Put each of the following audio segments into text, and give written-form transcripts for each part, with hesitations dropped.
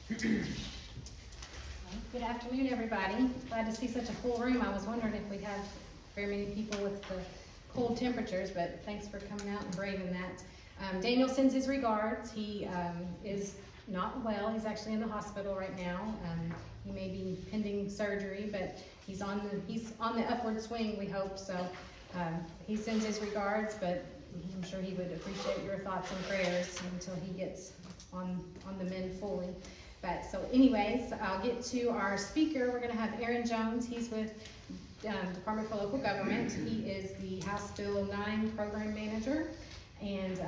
Good afternoon, everybody. Glad to see such a full room. I was wondering if we'd have very many people with the cold temperatures, but thanks for coming out and braving that. Daniel sends his regards. He is not well. He's actually in the hospital right now. He may be pending surgery, but he's on the upward swing, we hope. So he sends his regards, but I'm sure he would appreciate your thoughts and prayers until he gets on the mend fully. But so anyways, I'll get to our speaker. We're going to have Aaron Jones. He's with Department for Local Government. He is the House Bill 9 Program Manager. And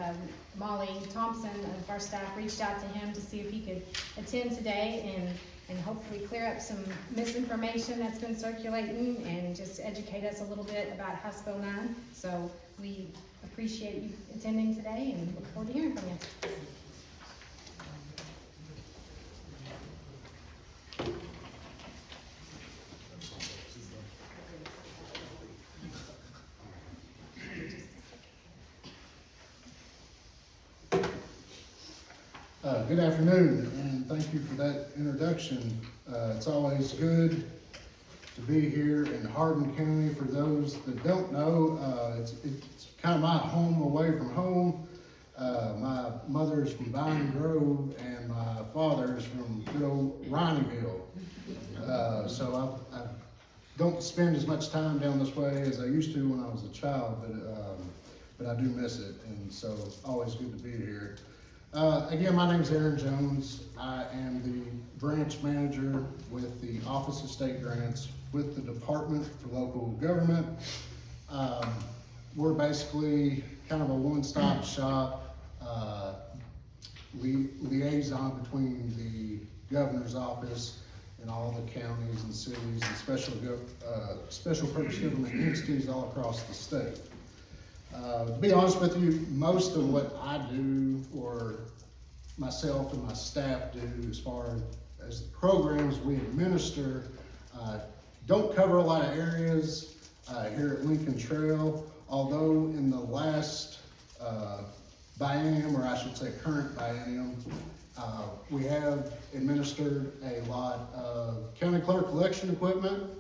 Molly Thompson of our staff reached out to him to see if he could attend today and hopefully clear up some misinformation that's been circulating and just educate us a little bit about House Bill 9. So we appreciate you attending today and look forward to hearing from you. Good afternoon, and thank you for that introduction. It's always good to be here in Hardin County. For those that don't know, it's kind of my home away from home. My mother is from Vine Grove, and my father is from good old Rineyville. So I don't spend as much time down this way as I used to when I was a child, but I do miss it, and so always good to be here. Again, my name is Aaron Jones. I am the branch manager with the Office of State Grants with the Department for Local Government. We're basically kind of a one-stop shop liaison between the governor's office and all the counties and cities and special purpose government entities all across the state. To be honest with you, most of what I do, or myself and my staff do, as far as the programs we administer, don't cover a lot of areas here at Lincoln Trail, although in the last biennium, or I should say current biennium, we have administered a lot of county clerk collection equipment,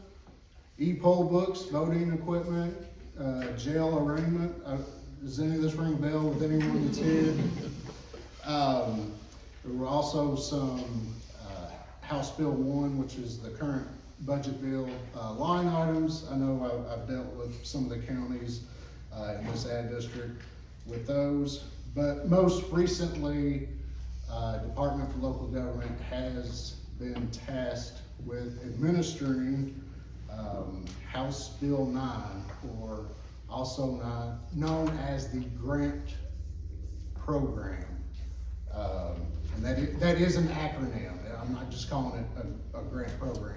e-poll books, voting equipment, jail arraignment. Does any of this ring a bell with anyone that's here? There were also some House Bill 1, which is the current budget bill line items. I know I've dealt with some of the counties in this ad district with those, but most recently, Department for Local Government has been tasked with administering House Bill 9, or also known as the grant program. And that is an acronym. I'm not just calling it a grant program.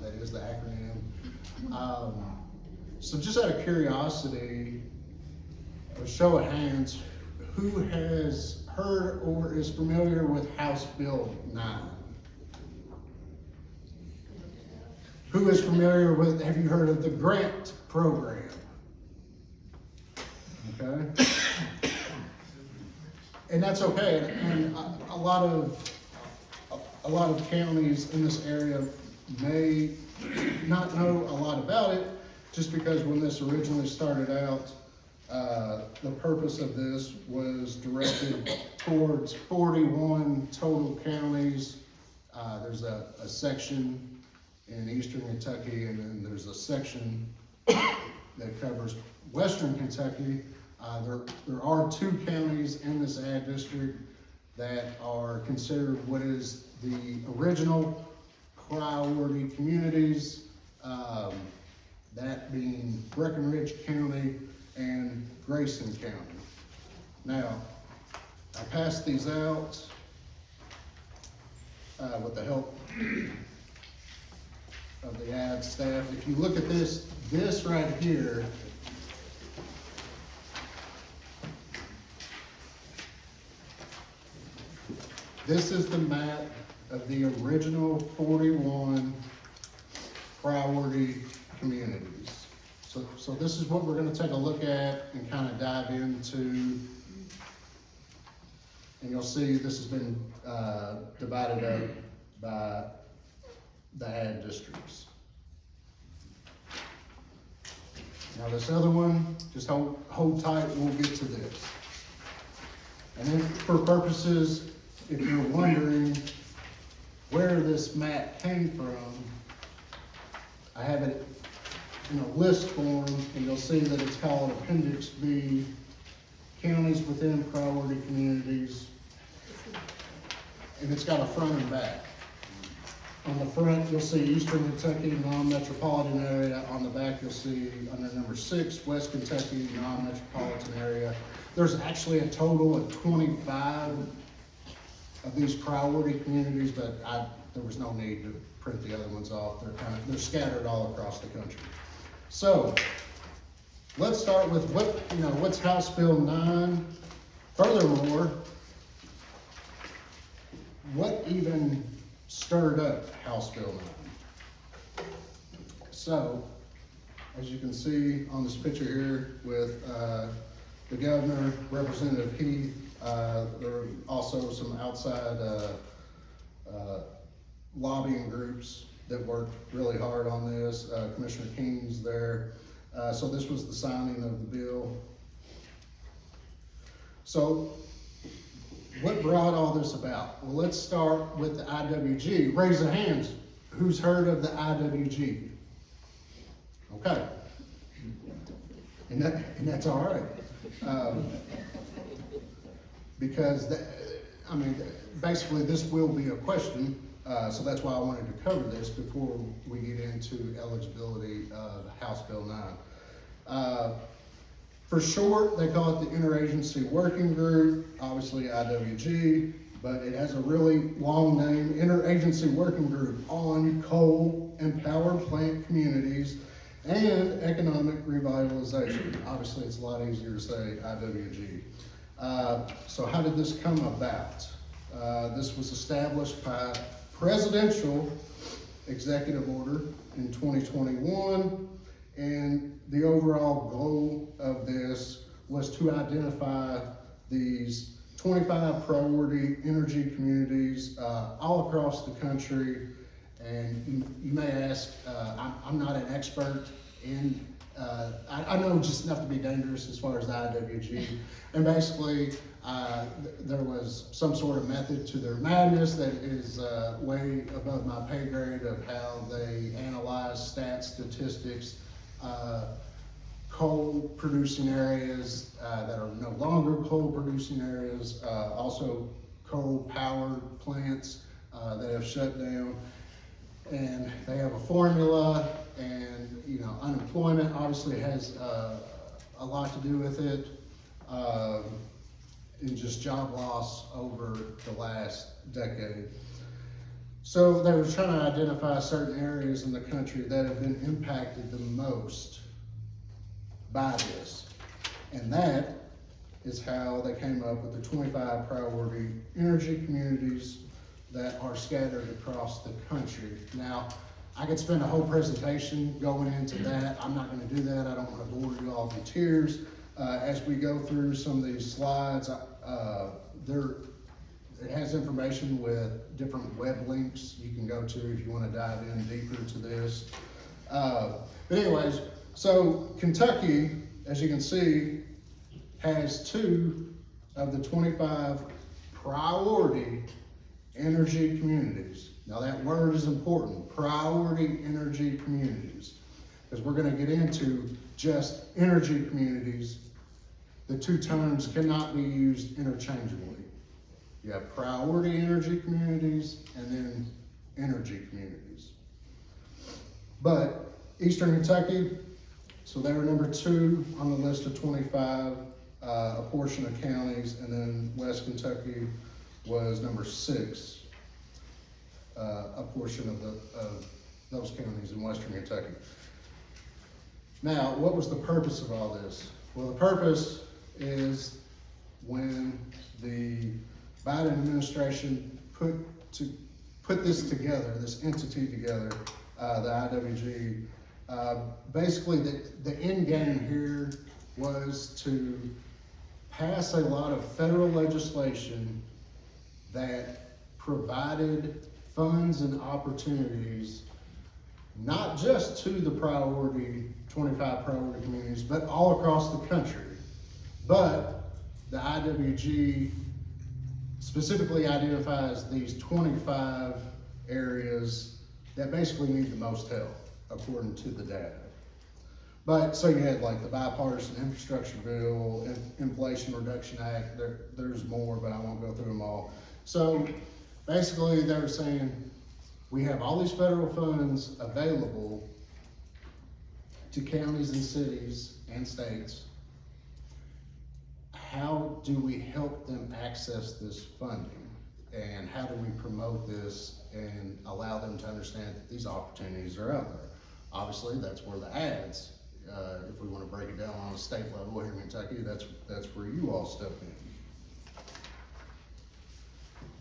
That is the acronym. So just out of curiosity, a show of hands, who has heard or is familiar with House Bill 9? Who is familiar with, have you heard of the grant program? Okay. And that's okay. And a lot of counties in this area may not know a lot about it, just because when this originally started out, the purpose of this was directed towards 41 total counties. There's a section in eastern Kentucky, and then there's a section that covers western Kentucky. There are 2 counties in this ad district that are considered what is the original priority communities, that being Breckinridge County and Grayson County. Now, I passed these out with the help of the ad staff. If you look at this right here, this is the map of the original 41 priority communities. So this is what we're going to take a look at and kind of dive into And you'll see this has been, divided up by the ag districts. Now this other one, just hold tight, we'll get to this. And then for purposes, if you're wondering where this map came from, I have it in a list form, and you'll see that it's called Appendix B, Counties Within Priority Communities. And it's got a front and back. On the front, you'll see Eastern Kentucky, non-metropolitan area. On the back, you'll see under number 6, West Kentucky, non-metropolitan area. There's actually a total of 25 of these priority communities, but there was no need to print the other ones off. They're scattered all across the country. So, let's start with what's House Bill 9. Furthermore, what even stirred up House Bill 9? So, as you can see on this picture here with the governor, Representative Heath, there are also some outside lobbying groups that worked really hard on this. Commissioner King's there. So this was the signing of the bill. So what brought all this about? Well, let's start with the IWG. Raise the hands. Who's heard of the IWG? Okay. And that's all right. Because, basically this will be a question, so that's why I wanted to cover this before we get into eligibility of House Bill 9. For short, they call it the Interagency Working Group, obviously IWG, but it has a really long name, Interagency Working Group on Coal and Power Plant Communities and Economic Revitalization. Obviously, it's a lot easier to say IWG. So how did this come about? This was established by presidential executive order in 2021, and the overall goal of this was to identify these 25 priority energy communities all across the country. And you may ask, I'm not an expert in, I know just enough to be dangerous as far as the IWG. And basically, there was some sort of method to their madness that is way above my pay grade of how they analyze stats, statistics, coal producing areas that are no longer coal producing areas, also coal powered plants that have shut down. And they have a formula, and unemployment obviously has a lot to do with it, and just job loss over the last decade. So they were trying to identify certain areas in the country that have been impacted the most by this. And that is how they came up with the 25 priority energy communities that are scattered across the country. Now, I could spend a whole presentation going into that. I'm not going to do that. I don't want to bore you all to tears. As we go through some of these slides, it has information with different web links you can go to if you want to dive in deeper to this. But anyways, so Kentucky, as you can see, has 2 of the 25 priority energy communities. Now that word is important, priority energy communities, because we're going to get into just energy communities. The 2 terms cannot be used interchangeably. You have priority energy communities and then energy communities. But Eastern Kentucky, so they were number 2 on the list of 25, a portion of counties, and then West Kentucky was number 6, a portion of those counties in Western Kentucky. Now, what was the purpose of all this? Well, the purpose is when the Biden administration put this together, this entity together, the IWG, basically the end game here was to pass a lot of federal legislation that provided funds and opportunities, not just to the 25 priority communities, but all across the country. But the IWG specifically identifies these 25 areas that basically need the most help, according to the data. But, so you had like the bipartisan infrastructure bill, Inflation Reduction Act, there's more, but I won't go through them all. So basically they were saying, we have all these federal funds available to counties and cities and states. How do we help them access this funding? And how do we promote this and allow them to understand that these opportunities are out there? Obviously, that's where the ads, if we want to break it down on a state level here in Kentucky, that's where you all step in.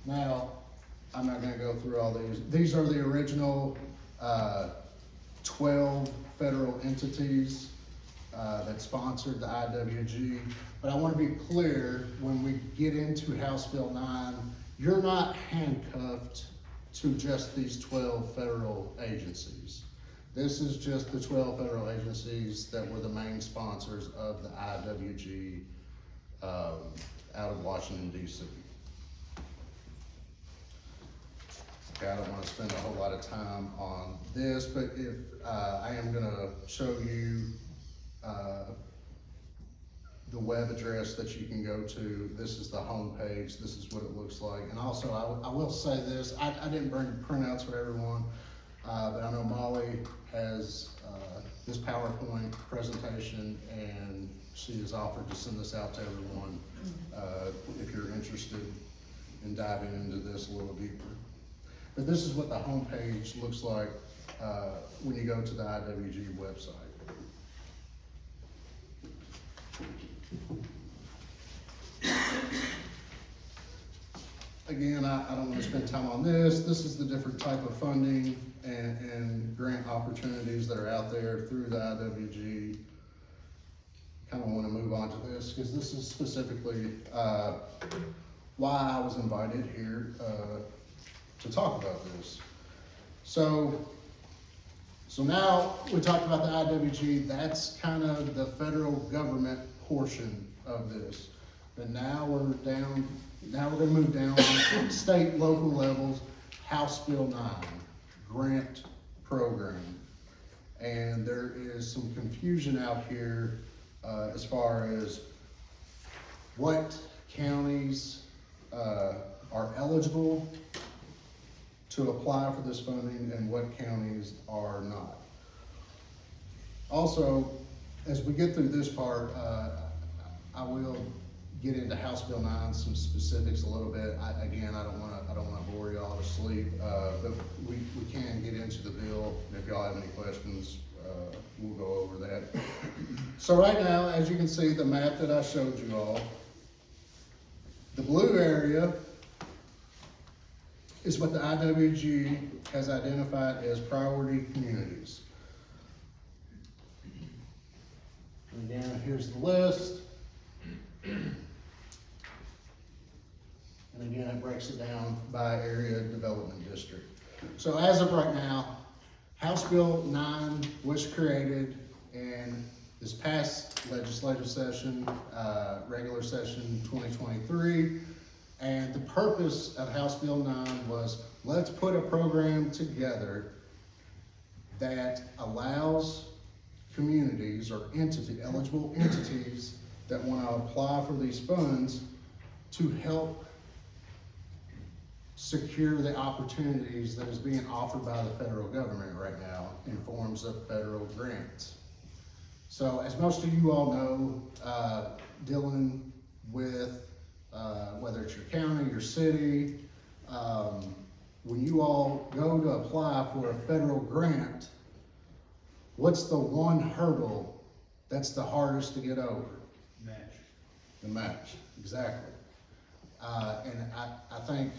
Now, I'm not gonna go through all these. These are the original 12 federal entities that sponsored the IWG. But I wanna be clear, when we get into House Bill 9, you're not handcuffed to just these 12 federal agencies. This is just the 12 federal agencies that were the main sponsors of the IWG out of Washington, D.C. Okay, I don't want to spend a whole lot of time on this, but if I am going to show you the web address that you can go to. This is the home page. This is what it looks like. And also, I will say this, I didn't bring printouts for everyone, but I know Molly has this PowerPoint presentation, and she has offered to send this out to everyone if you're interested in diving into this a little deeper. But this is what the homepage looks like when you go to the IWG website. Again, I don't want to spend time on this. This is the different type of funding and grant opportunities that are out there through the IWG. Kind of want to move on to this because this is specifically why I was invited here to talk about this. So now we talked about the IWG. That's kind of the federal government portion of this. But now we're gonna move down to state, local levels, House Bill 9, grant program. And there is some confusion out here as far as what counties are eligible to apply for this funding and what counties are not. Also, as we get through this part, I will get into House Bill 9, some specifics a little bit. Again, I don't want to bore y'all to sleep, but we can get into the bill. If y'all have any questions, we'll go over that. So right now, as you can see, the map that I showed you all, the blue area is what the IWG has identified as priority communities. And again, here's the list. And again, it breaks it down by area development district. So as of right now, House Bill 9 was created in this past legislative session, regular session 2023. And the purpose of House Bill 9 was, let's put a program together that allows communities or eligible entities that want to apply for these funds to help secure the opportunities that is being offered by the federal government right now in forms of federal grants. So as most of you all know, dealing with whether it's your county, your city, when you all go to apply for a federal grant, what's the one hurdle that's the hardest to get over? Match. The match, exactly. And I think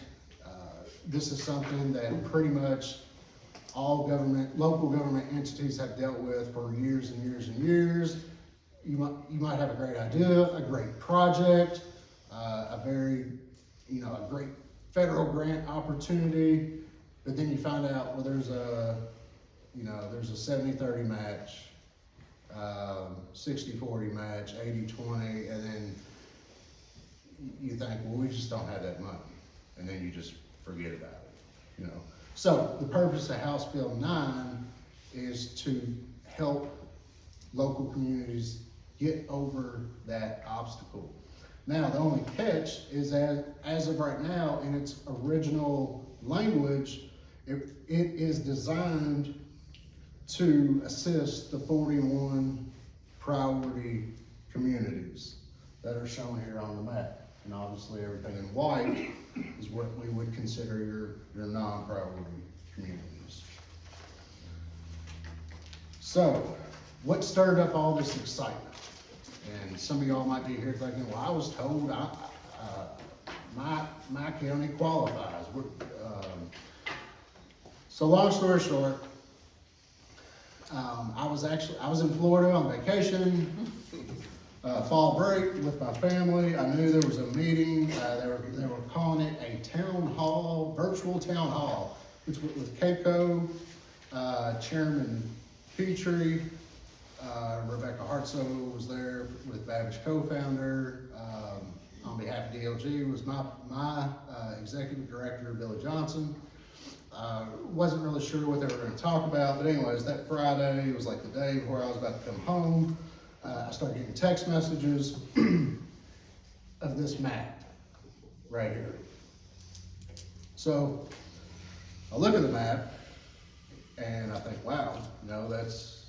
this is something that pretty much all local government entities have dealt with for years and years and years. you might have a great idea, a great project, a very, a great federal grant opportunity, but then you find out, well, there's a 70-30 match, 60-40 match, 80-20, and then you think, well, we just don't have that money, and then you just forget about it, So the purpose of House Bill 9 is to help local communities get over that obstacle. Now, the only catch is that as of right now, in its original language, it is designed to assist the 41 priority communities that are shown here on the map. And obviously everything in white is what we would consider your non-priority communities. So, what stirred up all this excitement? And some of y'all might be here thinking, well, I was told my county qualifies. So long story short, I was in Florida on vacation, fall break with my family. I knew there was a meeting. They were calling it a town hall, virtual town hall, which with CAECO, Chairman Petrie, Rebecca Hartsoe was there with Babbage co-founder. On behalf of DLG was my executive director, Billy Johnson. Wasn't really sure what they were going to talk about, but anyways, that Friday, it was like the day before I was about to come home. I started getting text messages of this map right here. So I look at the map and I think, wow, that's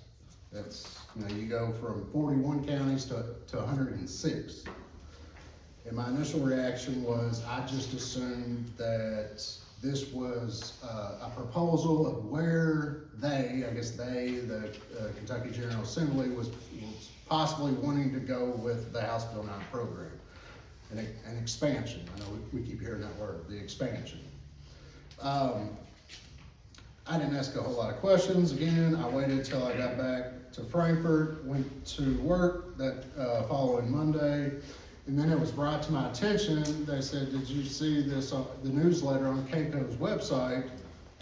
you go from 41 counties to 106. And my initial reaction was I just assumed that this was a proposal of where the Kentucky General Assembly was possibly wanting to go with the House Bill 9 program. An expansion. I know we keep hearing that word, the expansion. I didn't ask a whole lot of questions. Again, I waited until I got back to Frankfurt, went to work that following Monday, and then it was brought to my attention. They said, did you see this, the newsletter on CAECO's website?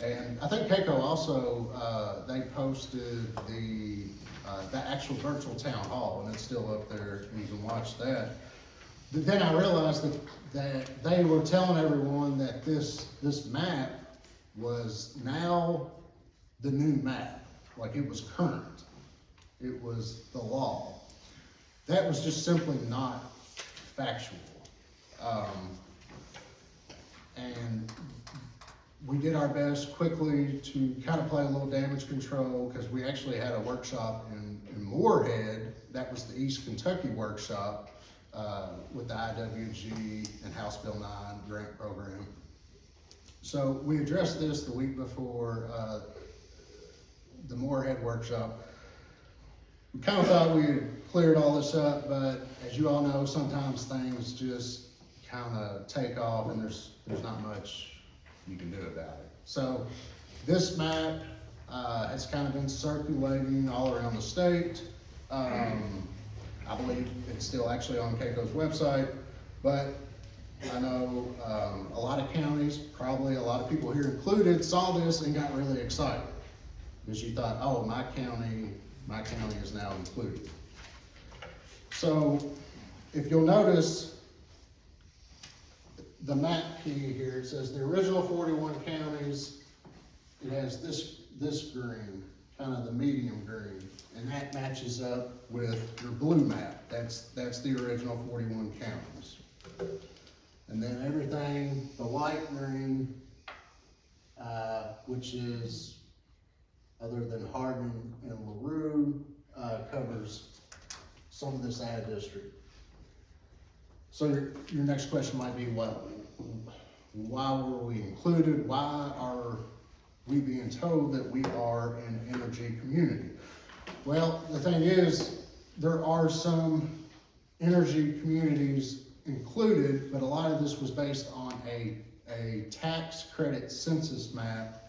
And I think CAECO also, they posted the actual virtual town hall, and it's still up there, you can watch that. But then I realized that they were telling everyone that this map was now the new map, like it was current. It was the law. That was just simply not factual. And we did our best quickly to kind of play a little damage control, because we actually had a workshop in Moorhead. That was the East Kentucky workshop with the IWG and House Bill 9 grant program. So we addressed this the week before the Moorhead workshop. We kind of thought we had cleared all this up, but as you all know, sometimes things just kind of take off and there's not much you can do about it. So this map has kind of been circulating all around the state. I believe it's still actually on CAECO's website, but I know a lot of counties, probably a lot of people here included, saw this and got really excited because you thought, oh, my county is now included. So if you'll notice, the map key here, it says the original 41 counties, it has this green, kind of the medium green, and that matches up with your blue map. That's the original 41 counties. And then everything, the light green, which is other than Hardin and LaRue, covers some of this ad district. So your next question might be, well, why were we included? Why are we being told that we are an energy community? Well, the thing is, there are some energy communities included, but a lot of this was based on a tax credit census map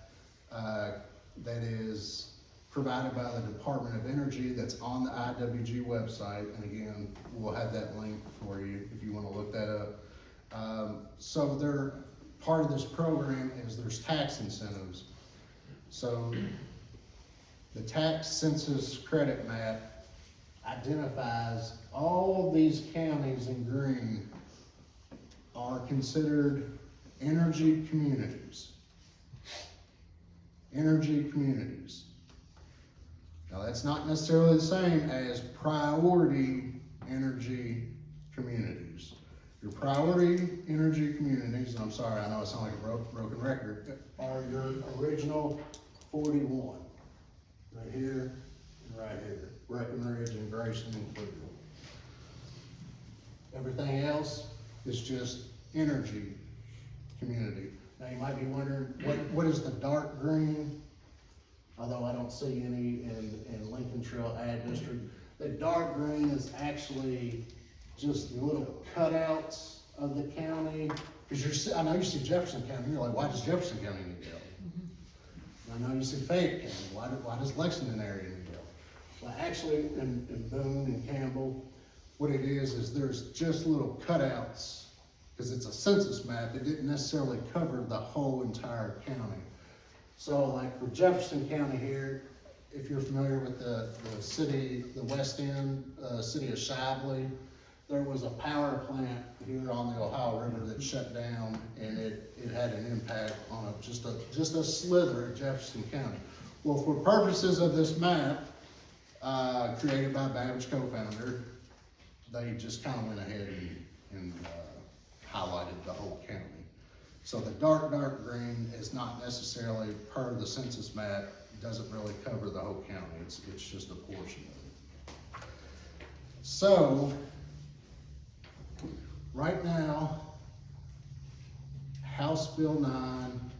that is provided by the Department of Energy that's on the IWG website. And again, we'll have that link for you if you want to look that up. So part of this program is there's tax incentives. So the tax census credit map identifies all of these counties in green are considered energy communities. Energy communities. Now that's not necessarily the same as priority energy communities. Your priority energy communities, and I'm sorry, I know it sounds like a broken record, are your original 41. Right here and right here. Breckenridge and Grayson included. Everything else is just energy community. Now you might be wondering, what is the dark green? Although I don't see any in Lincoln Trail Ag District. The dark green is actually just little cutouts of the county. Because I know you see Jefferson County, you're like, why does Jefferson County need help? I know you see Fayette County, why does Lexington area need help? Well, actually, in Boone and Campbell, what it is there's just little cutouts, because it's a census map, it didn't necessarily cover the whole entire county. So like for Jefferson County here, if you're familiar with the city, the West End, city of Shibley, there was a power plant here on the Ohio River that shut down, and it had an impact on just a slither of Jefferson County. Well, for purposes of this map, created by Babbage co-founder, they just kind of went ahead and highlighted the whole county. So the dark green is not necessarily part of the census map, doesn't really cover the whole county, it's just a portion of it. So, right now, House Bill 9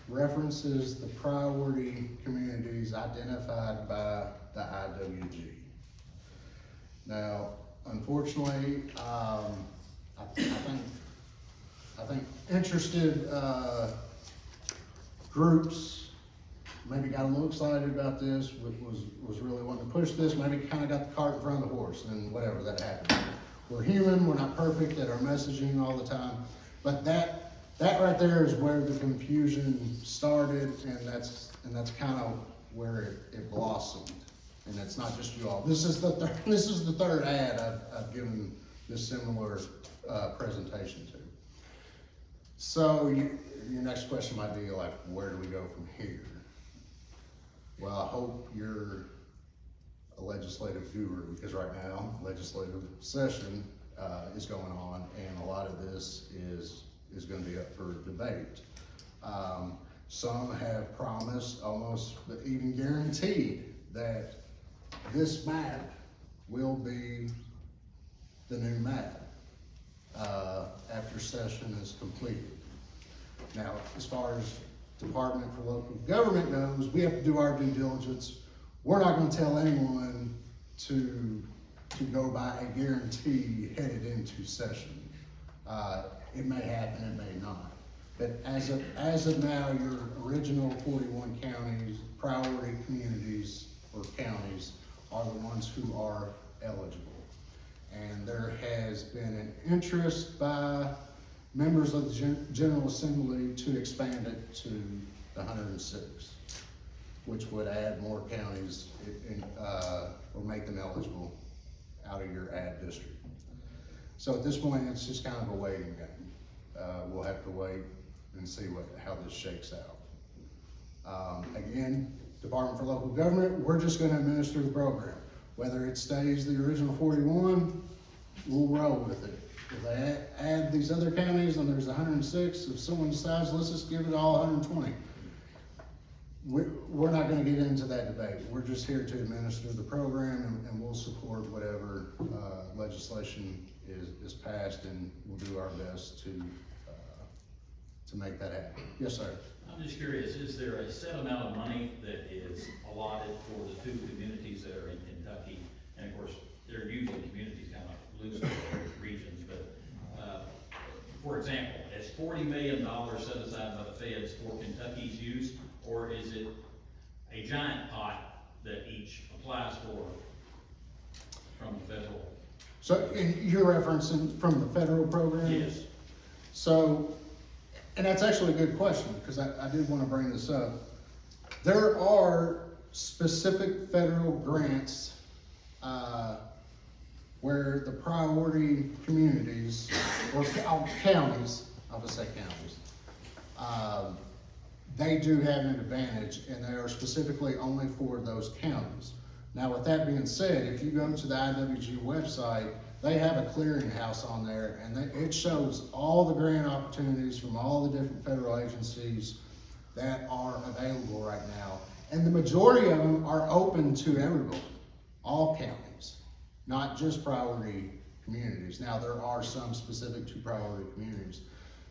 references the priority communities identified by the IWG. Now, unfortunately, I think interested groups maybe got a little excited about this, was really wanting to push this, maybe kind of got the cart in front of the horse, and whatever, that happened. We're human, we're not perfect at our messaging all the time, but that right there is where the confusion started, and that's kind of where it blossomed. And it's not just you all. This is the third ad I've given this similar presentation to. So your next question might be like, where do we go from here? Well, I hope you're a legislative guru, because right now legislative session is going on, and a lot of this is going to be up for debate. Some have promised, almost even guaranteed, that this map will be the new map after session is completed. Now, as far as Department for Local Government goes, we have to do our due diligence. We're not going to tell anyone to go by a guarantee headed into session. It may happen, it may not. But as of now, your original 41 counties, priority communities or counties, are the ones who are eligible. And there has been an interest by members of the General Assembly to expand it to the 106, which would add more counties or make them eligible out of your ad district. So at this point, it's just kind of a waiting game. We'll have to wait and see how this shakes out. Again, Department for Local Government, we're just going to administer the program. Whether it stays the original 41, we'll roll with it. If they add these other counties and there's 106, if someone decides, let's just give it all 120, we're not going to get into that debate. We're just here to administer the program, and we'll support whatever legislation is passed, and we'll do our best to make that happen. Yes, sir. I'm just curious, is there a set amount of money that is allotted for the two communities that are in Kentucky? And of course, they're usually communities kind of loose in regions, but for example, is $40 million set aside by the feds for Kentucky's use, or is it a giant pot that each applies for from the federal. So, and you're referencing from the federal program? Yes. So, and that's actually a good question, because I did want to bring this up. There are specific federal grants, where the priority communities, or counties, I'll just say counties, they do have an advantage, and they are specifically only for those counties. Now, with that being said, if you go to the IWG website, they have a clearinghouse on there, and it shows all the grant opportunities from all the different federal agencies that are available right now. And the majority of them are open to everyone, all counties, not just priority communities. Now, there are some specific to priority communities.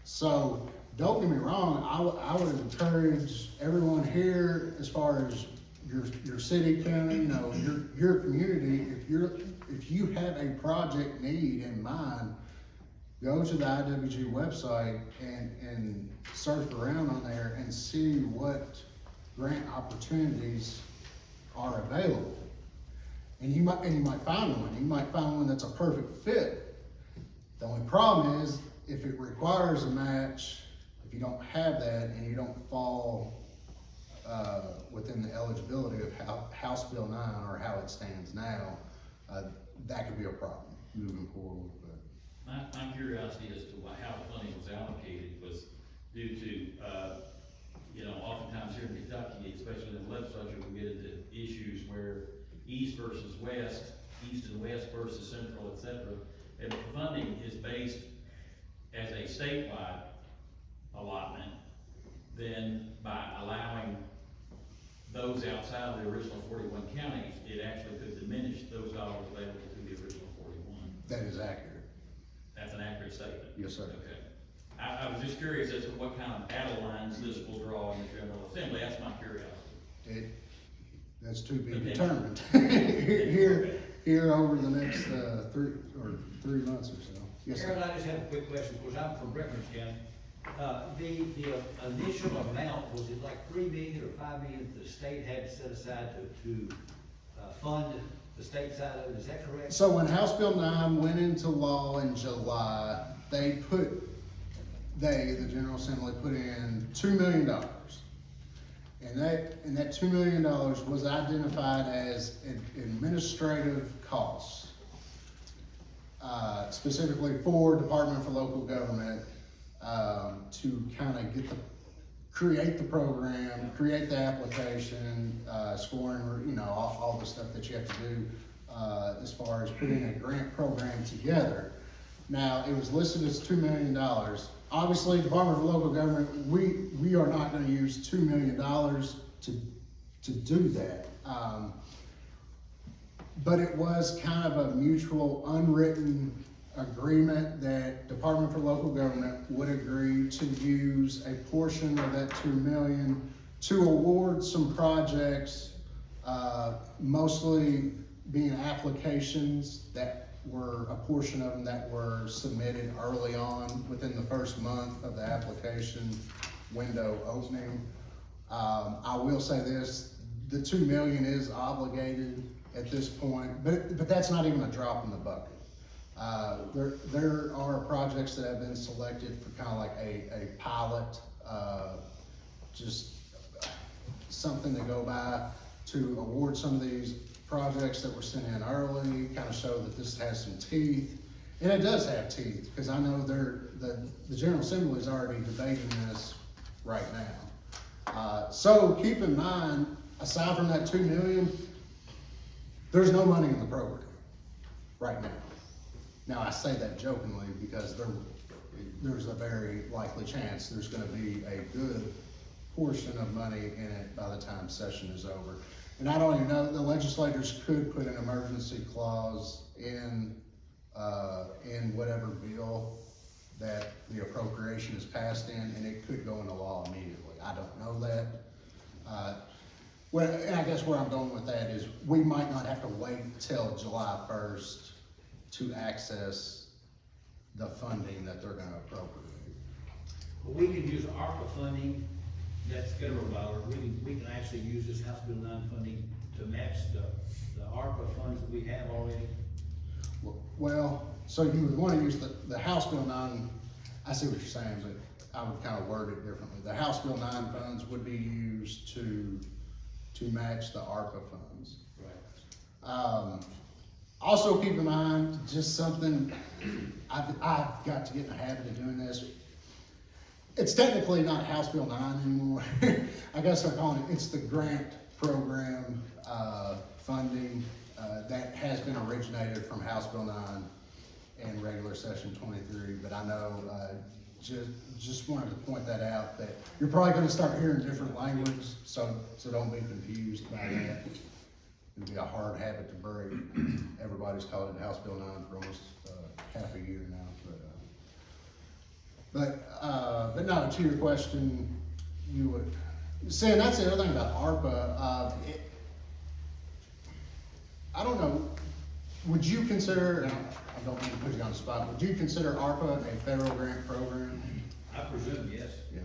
So, don't get me wrong, I would encourage everyone here, as far as your city, county, you know, your community, if you have a project need in mind, go to the IWG website and search around on there and see what grant opportunities are available. And you might find one. You might find one that's a perfect fit. The only problem is, if it requires a match, if you don't have that and you don't fall within the eligibility of House Bill 9 or how it stands now, that could be a problem moving forward. But My curiosity as to how the funding was allocated was due to, oftentimes here in Kentucky, especially in the legislature, we get into issues where east versus west, east and west versus central, et cetera. And the funding is based as a statewide allotment, then by allowing those outside of the original 41 counties, it actually could diminish those dollars available to the original 41. that is accurate. That's an accurate statement? Yes, sir. Okay. I was just curious as to what kind of battle lines this will draw in the General Assembly. That's my curiosity. That's to be Okay. determined here over the next 3 months or so. Yes, sir. Aaron, I just have a quick question, of course, I'm from Breckenridge County. The initial amount, was it like 3 million or 5 million that the state had set aside to fund the state side of it, is that correct? So when House Bill 9 went into law in July, the General Assembly put in $2 million. And that $2 million was identified as administrative costs, specifically for Department for Local Government, to kind of create the program, create the application, scoring, all the stuff that you have to do, as far as putting a grant program together. Now, it was listed as $2 million. Obviously, Department for Local Government, we are not gonna use $2 million to do that. But it was kind of a mutual unwritten agreement that Department for Local Government would agree to use a portion of that $2 million to award some projects, mostly being applications that were a portion of them that were submitted early on within the first month of the application window opening. I will say this, the $2 million is obligated at this point, but that's not even a drop in the bucket. There are projects that have been selected for kind of like a pilot, just something to go by to award some of these projects that were sent in early, kind of show that this has some teeth. And it does have teeth, because I know the General Assembly is already debating this right now. So keep in mind, aside from that $2 million, there's no money in the program right now. Now, I say that jokingly because there's a very likely chance there's gonna be a good portion of money in it by the time session is over. And I don't even know, the legislators could put an emergency clause in whatever bill that the appropriation is passed in, and it could go into law immediately. I don't know that. And I guess where I'm going with that is we might not have to wait till July 1st to access the funding that they're gonna appropriate. Well, we could use ARPA funding that's federal dollar, we can actually use this House Bill 9 funding to match the ARPA funds that we have already? Well, so you would wanna use the House Bill 9, I see what you're saying, but I would kinda word it differently. The House Bill 9 funds would be used to match the ARPA funds. Right. Also keep in mind, just something, I've got to get in the habit of doing this. It's technically not House Bill 9 anymore. I guess they're calling it, it's the grant program, funding, that has been originated from House Bill 9 and regular session 23, but I know, just wanted to point that out, that you're probably gonna start hearing different language, so don't be confused by that. It'd be a hard habit to break. Everybody's called it House Bill 9 for almost, half a year now, but no, to your question, you would, see, and that's the other thing about ARPA, I don't know, would you consider, and I don't mean to put you on the spot, would you consider ARPA a federal grant program? I presume, yes. Yeah.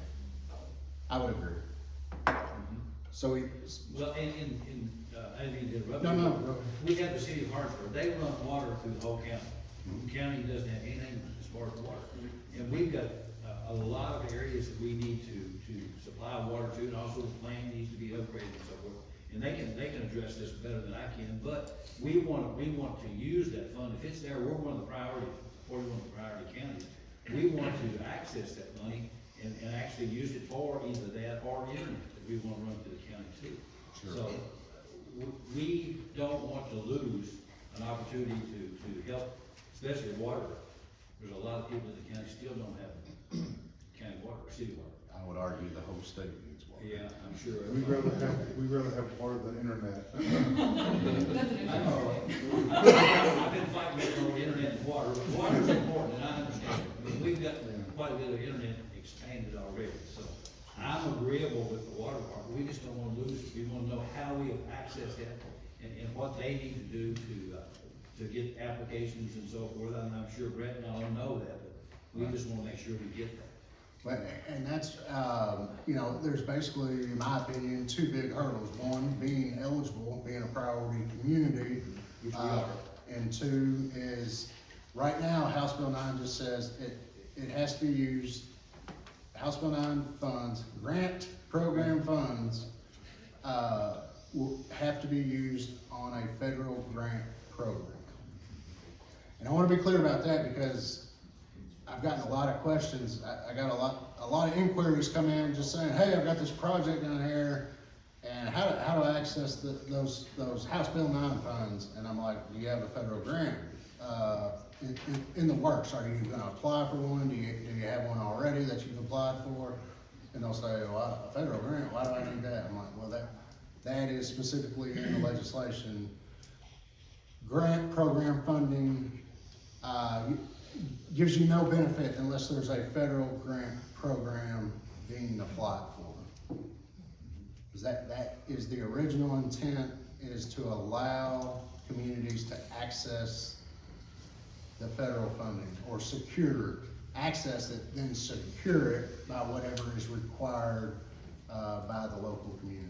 I would agree. So we, Well, I didn't mean to interrupt you. No, no. We have the city of Hartsburg, they run water through the whole county. The county doesn't have anything as far as water. And we've got a lot of areas that we need to supply water to, and also the plant needs to be upgraded and so forth. And they can address this better than I can, but we want to use that fund. If it's there, we're one of the priority, 41 of the priority counties. We want to access that money and actually use it for either that or internet that we want to run through the county too. Sure. So, we don't want to lose an opportunity to help, especially water. There's a lot of people in the county still don't have county water, or city water. I would argue the whole state needs water. Yeah, I'm sure. We'd rather have water than internet. I know. I've been fighting with over internet and water, but water's important, and I understand it. I mean, we've got quite a bit of internet expanded already, so I'm agreeable with the water part. We just don't wanna lose it. We wanna know how we have accessed that and what they need to do to get applications and so forth. And I'm sure Brett and all know that, but we just wanna make sure we get that. But, and that's, you know, there's basically, in my opinion, two big hurdles. One, being eligible, being a priority community. Which we are. And two is, right now, House Bill 9 just says it has to be used, House Bill 9 funds, grant program funds, will have to be used on a federal grant program. And I wanna be clear about that because I've gotten a lot of questions. I got a lot of inquiries come in just saying, hey, I've got this project down here, and how do I access those House Bill 9 funds? And I'm like, do you have a federal grant in the works? Are you gonna apply for one? Do you have one already that you've applied for? And they'll say, well, a federal grant, why do I need that? I'm like, well, that is specifically in the legislation. Grant program funding, gives you no benefit unless there's a federal grant program being applied for. Because that is the original intent, is to allow communities to access the federal funding or access it, then secure it by whatever is required by the local community.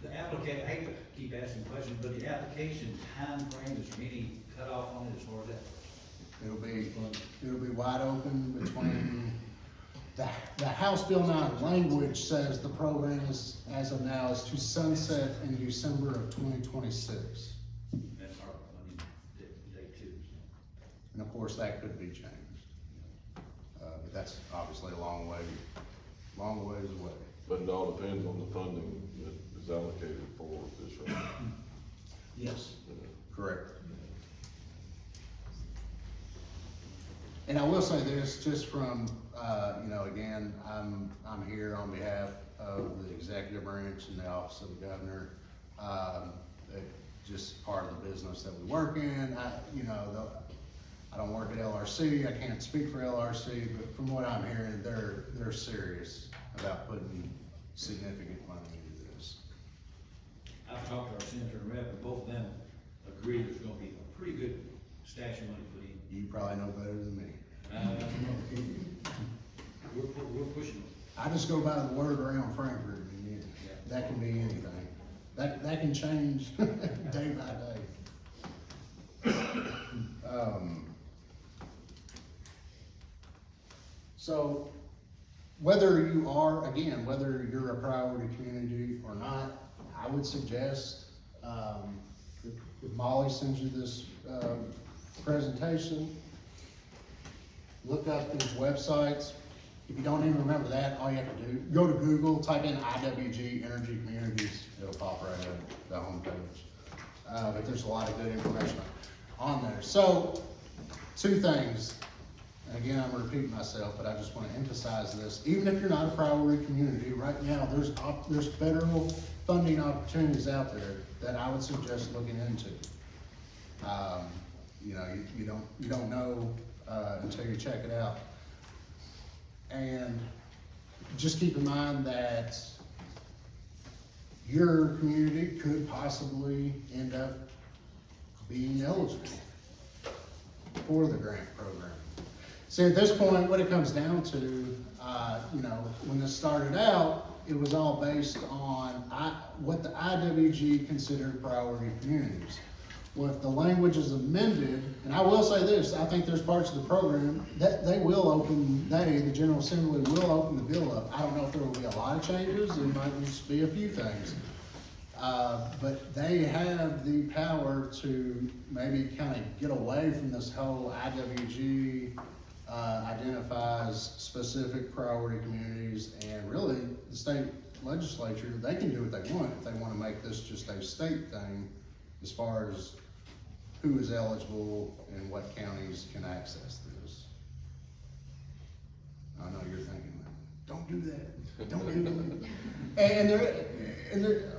The application, I hate to keep asking questions, but the application timeframe, is there any cutoff on it as far as that? It'll be wide open between, the House Bill 9 language says the program is, as of now, is to sunset in December of 2026. That's our funding date too. And of course, that could be changed. But that's obviously a long ways away. But it all depends on the funding that is allocated for this, right? Yes. Correct. And I will say this, just from, you know, again, I'm here on behalf of the executive branch and the office of the governor. Just part of the business that we work in. I don't work at LRC, I can't speak for LRC, but from what I'm hearing, they're serious about putting significant money into this. I've talked to our senator and rep, and both of them agree there's gonna be a pretty good stash of money put in. You probably know better than me. We're pushing it. I just go by the word around Frankfurt, and that can be anything. That can change day by day. So, whether whether you're a priority community or not, I would suggest, if Molly sends you this, presentation, look up these websites. If you don't even remember that, all you have to do, go to Google, type in IWG Energy Communities, it'll pop right up the homepage. But there's a lot of good information on there. So, two things. And again, I'm repeating myself, but I just want to emphasize this. Even if you're not a priority community, right now, there's federal funding opportunities out there that I would suggest looking into. You don't know, until you check it out. And just keep in mind that your community could possibly end up being eligible for the grant program. See, at this point, what it comes down to, when this started out, it was all based on what the IWG considered priority communities. Well, if the language is amended, and I will say this, I think there's parts of the program that the General Assembly will open the bill up. I don't know if there will be a lot of changes, there might just be a few things. But they have the power to maybe kind of get away from this whole IWG identifies specific priority communities, and really the state legislature, they can do what they want if they want to make this just a state thing as far as who is eligible and what counties can access this. I know you're thinking, don't do that, don't do that. And there,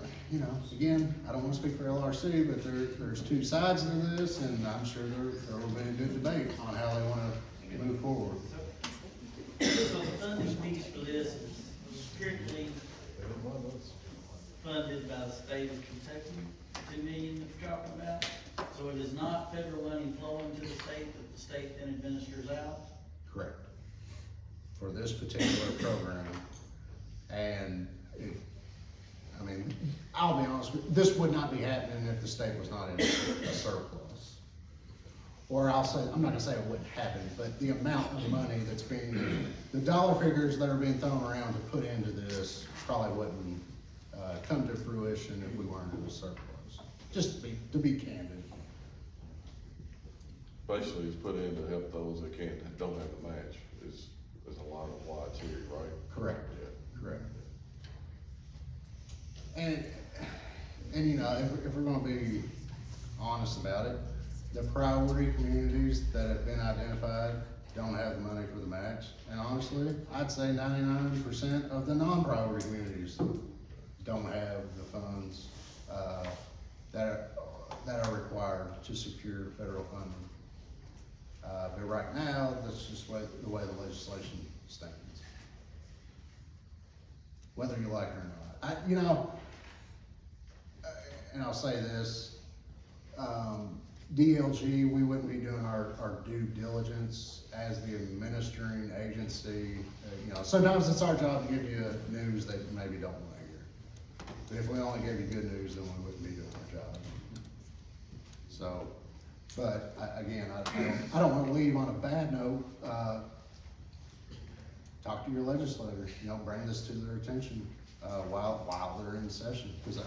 again, I don't want to speak for LRC, but there's two sides to this, and I'm sure there will be a good debate on how they want to move forward. So the funding piece for this is strictly funded by the state of Kentucky, 2 million that you're talking about. So it is not federal money flowing to the state that the state then administers out? Correct. For this particular program. And I'll be honest with you, this would not be happening if the state was not in a surplus. Or I'm not gonna say it wouldn't happen, but the amount of money that's the dollar figures that are being thrown around to put into this probably wouldn't come to fruition if we weren't in a surplus. Just to be candid. Basically, it's put in to help those that don't have the match, there's a lot of why it's here, right? Correct. Yeah. Correct. And if we're gonna be honest about it, the priority communities that have been identified don't have the money for the match. And honestly, I'd say 99% of the non-priority communities don't have the funds, that are required to secure federal funding. But right now, that's just the way the legislation stands. Whether you like it or not. And I'll say this, DLG, we wouldn't be doing our due diligence as the administering agency. Sometimes it's our job to give you news that you maybe don't want to hear. But if we only gave you good news, then we wouldn't be doing our job. So, but again, I don't want to leave on a bad note. Talk to your legislators, bring this to their attention while they're in session, because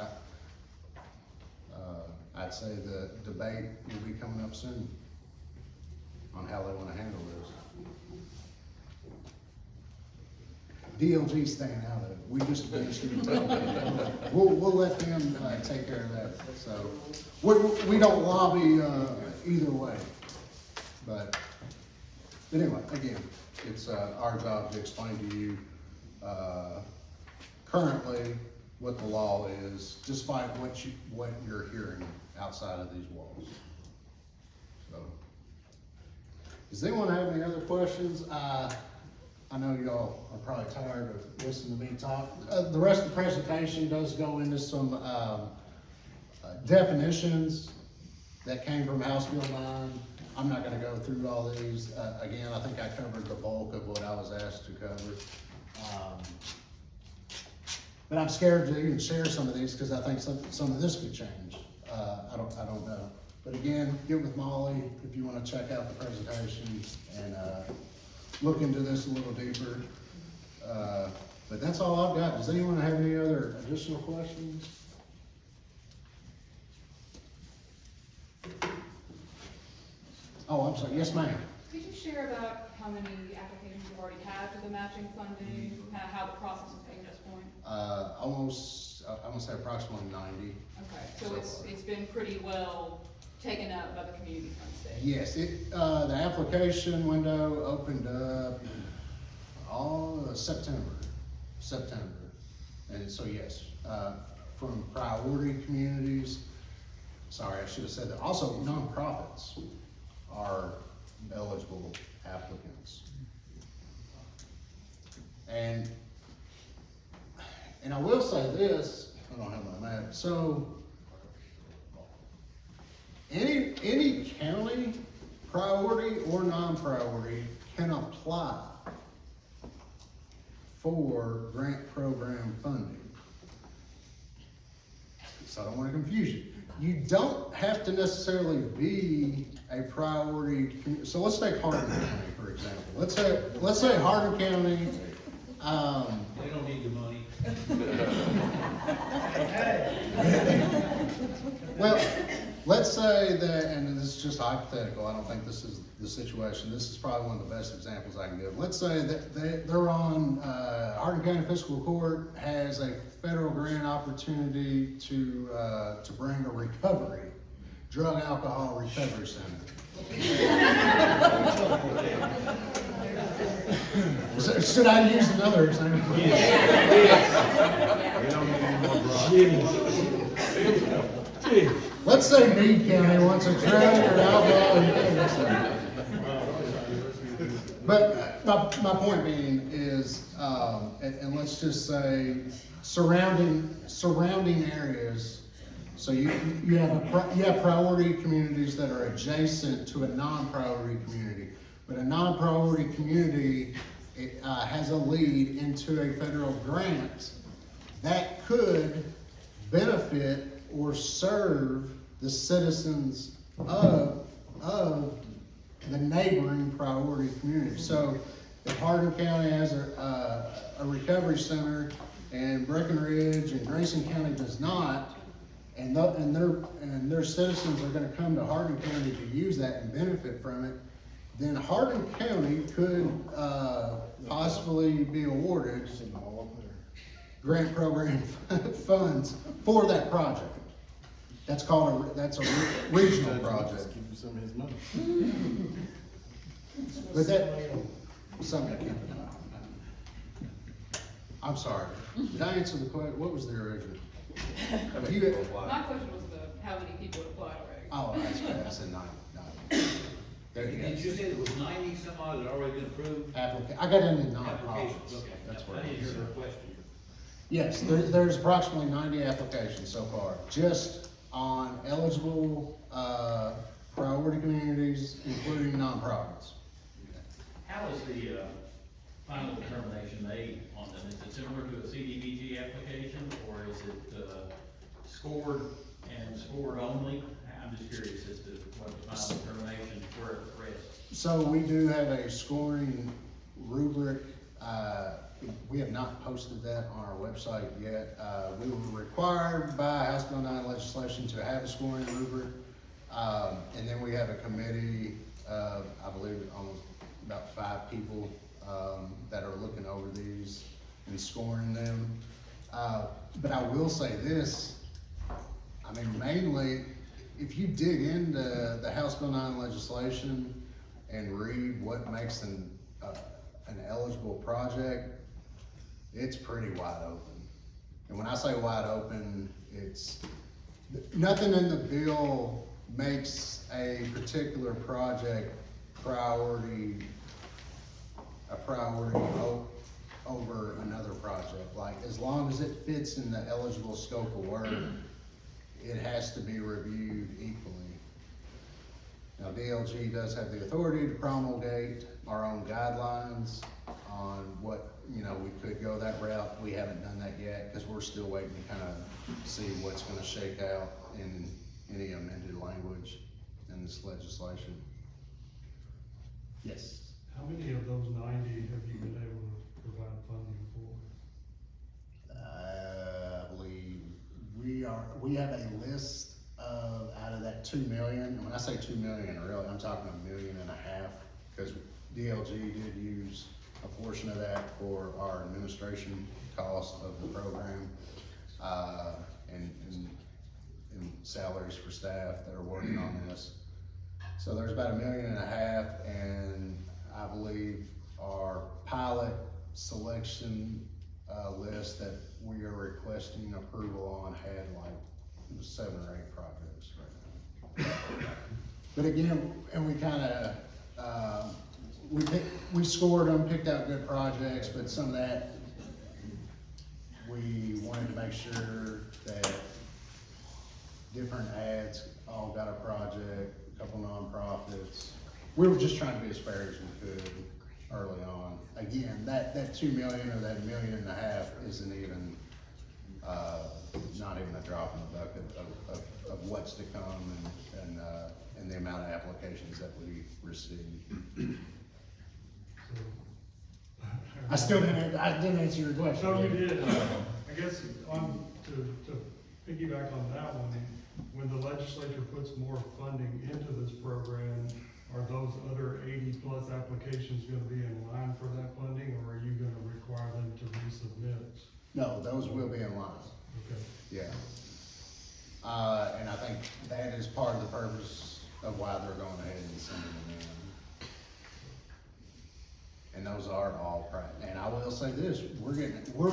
I'd say the debate will be coming up soon on how they want to handle this. DLG's staying out of it. We just administrative tell them. We'll let them take care of that. So we don't lobby either way. But anyway, again, it's our job to explain to you currently what the law is, despite what you're hearing outside of these walls. So, does anyone have any other questions? I know y'all are probably tired of listening to me talk. The rest of the presentation does go into some definitions that came from House Bill 9. I'm not gonna go through all these. Again, I think I covered the bulk of what I was asked to cover. But I'm scared to even share some of these, cause I think some of this could change. I don't know. But again, get with Molly if you wanna check out the presentation and, look into this a little deeper. But that's all I've got. Does anyone have any other additional questions? Oh, I'm sorry. Yes, ma'am. Could you share about how many applications you've already had for the matching funding, kind of how the process has been at this point? I must say approximately 90. Okay, so So it's been pretty well taken up by the community from the state? Yes, the application window opened up September. And so yes, from priority communities, sorry, I should have said that. Also, nonprofits are eligible applicants. And I will say this, I don't have my map, so any county, priority or non-priority, can apply for grant program funding. So I don't want to confuse you. You don't have to necessarily be a priority. So let's take Hardin County, for example. Let's say Hardin County, They don't need the money. well, let's say that, and this is just hypothetical, I don't think this is the situation, this is probably one of the best examples I can give. Let's say that they're on, Hardin County Fiscal Court has a federal grant opportunity to bring a recovery, drug alcohol recovery center. Should I use another example? Let's say Meade County wants a drug or alcohol recovery center. But my point being is, and let's just say surrounding areas. So you have priority communities that are adjacent to a non-priority community, but a non-priority community has a lead into a federal grant that could benefit or serve the citizens of the neighboring priority community. So if Hardin County has a recovery center and Breckenridge and Grayson County does not, and their citizens are gonna come to Hardin County to use that and benefit from it, then Hardin County could possibly be awarded grant program funds for that project. That's a regional project. Give you some of his money. But something to keep in mind. I'm sorry, did I answer the question? What was the original? My question was how many people had applied already? Oh, that's good, I said 90. There you Did go. you say there was 90 some odd that already been approved? I got into Applications, non-profits. okay. That's what I it didn't is. hear the question. Yes, there's approximately 90 applications so far, just on eligible, priority communities, including nonprofits. How is the, final determination made on them? Is it similar to a CDBG application, or is it, scored and scored only? I'm just curious as to what the final determination, where it rests. So we do have a scoring rubric. We have not posted that on our website yet. We were required by House Bill 9 legislation to have a scoring rubric. And then we have a committee of, I believe, almost about 5 people that are looking over these and scoring them. But I will say this, I mean, mainly, if you dig into the House Bill 9 legislation and read what makes an eligible project, it's pretty wide open. And when I say wide open, it's nothing in the bill makes a particular project a priority over another project. Like, as long as it fits in the eligible scope of work, it has to be reviewed equally. Now, DLG does have the authority to promulgate our own guidelines on what, you know, we could go that route. We haven't done that yet, cause we're still waiting to kind of see what's gonna shake out in any amended language in this legislation. Yes. How many of those 90 have you been able to provide funding for? I believe we have a list of, out of that 2 million, and when I say 2 million, really, I'm talking 1.5 million, cause DLG did use a portion of that for our administration cost of the program, and salaries for staff that are working on this. So there's about 1.5 million, and I believe our pilot selection list that we are requesting approval on had like 7 or 8 projects right now. But again, and we kinda, we scored them, picked out good projects, but some of that, we wanted to make sure that different ads all got a project, a couple nonprofits. We were just trying to be as fair as we could early on. Again, that 2 million or that 1.5 million isn't even, not even a drop in the bucket of what's to come and the amount of applications that we received. So, I didn't answer your question. no, you did. I guess to piggyback on that one, when the legislature puts more funding into this program, are those other 80+ applications gonna be in line for that funding, or are you gonna require them to resubmit? No, those will be in line, Okay. yeah. And I think that is part of the purpose of why they're going ahead and sending them in. And those are all and I will say this, we're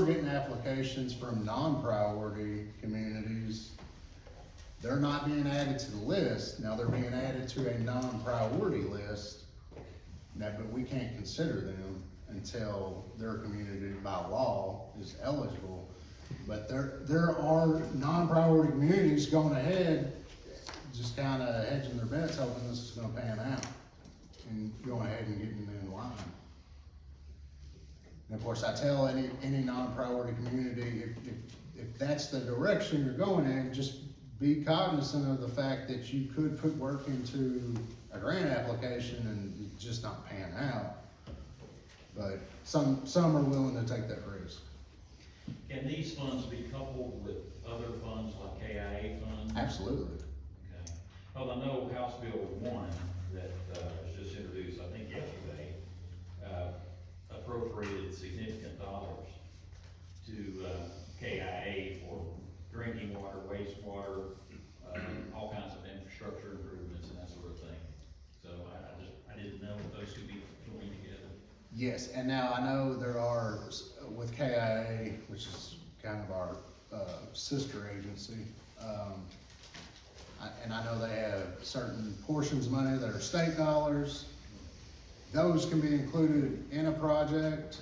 getting applications from non-priority communities. They're not being added to the list. Now they're being added to a non-priority list. Now, but we can't consider them until their community by law is eligible. But there are non-priority communities going ahead, just kinda hedging their bets, hoping this is gonna pan out and going ahead and getting them in line. And of course, I tell any non-priority community, if that's the direction you're going in, just be cognizant of the fact that you could put work into a grant application and it just not pan out. But some are willing to take that risk. Can these funds be coupled with other funds like KIA funds? Absolutely. Okay. Well, I know House Bill 1 that was just introduced, I think yesterday, appropriated significant dollars to KIA for drinking water, wastewater, all kinds of infrastructure improvements and that sort of thing. So I didn't know if those could be joined together. Yes, and now I know there are, with KIA, which is kind of our sister agency, and I know they have certain portions of money that are state dollars. Those can be included in a project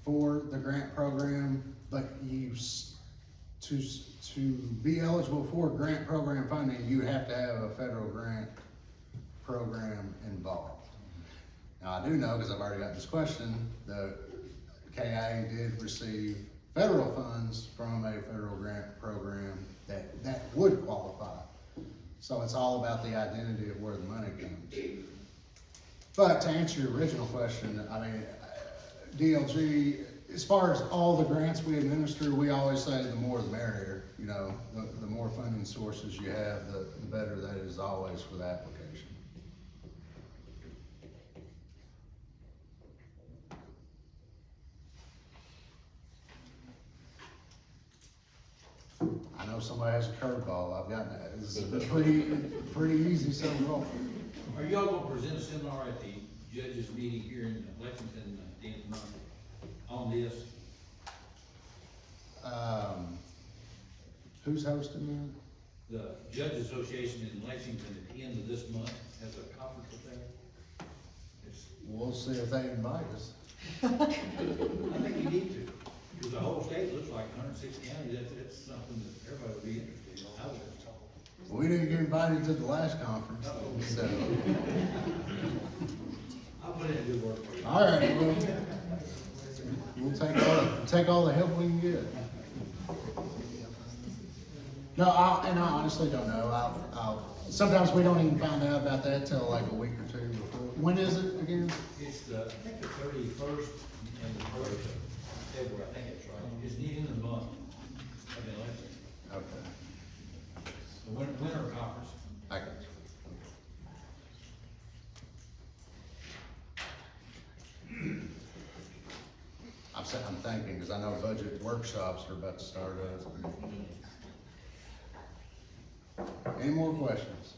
for the grant program, but to be eligible for grant program funding, you have to have a federal grant program involved. Now I do know, because I've already got this question, the KIA did receive federal funds from a federal grant program that would qualify. So it's all about the identity of where the money comes. But to answer your original question, I mean, DLG, as far as all the grants we administer, we always say the more the merrier. You know, the more funding sources you have, the better that is always for the application. I know somebody has a curveball. I've gotten that. It's pretty easy so far. Are y'all gonna present a seminar at the judges meeting here in Lexington at the end of the month on this? Who's hosting The Judge Association in Lexington at the end of this month has a conference up there. It's, that? We'll see if they invite us. I think you need to, because the whole state looks like 106 counties, that's something that everybody would be interested in. I would. We didn't get invited to the last conference, so. I'll put in a good word for you. All right, well, we'll take all the help we can get. No, and I honestly don't know. Sometimes we don't even find out about that till like a week or two before. When is it again? It's I think the 31st and the 1st of February, I think it's right. It's the end of the month of the election. Okay. The winter conference. I got you. I'm thinking, because I know budget workshops are about to start up. Any more questions?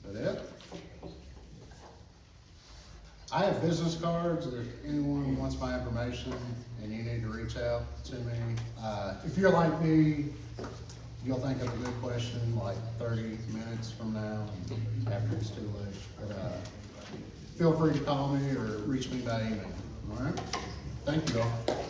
Is that it? I have business cards, if anyone wants my information and you need to reach out to me. If you're like me, you'll think of a good question like 30 minutes from now, after it's too late. But, feel free to call me or reach me by email, all right? Thank you all.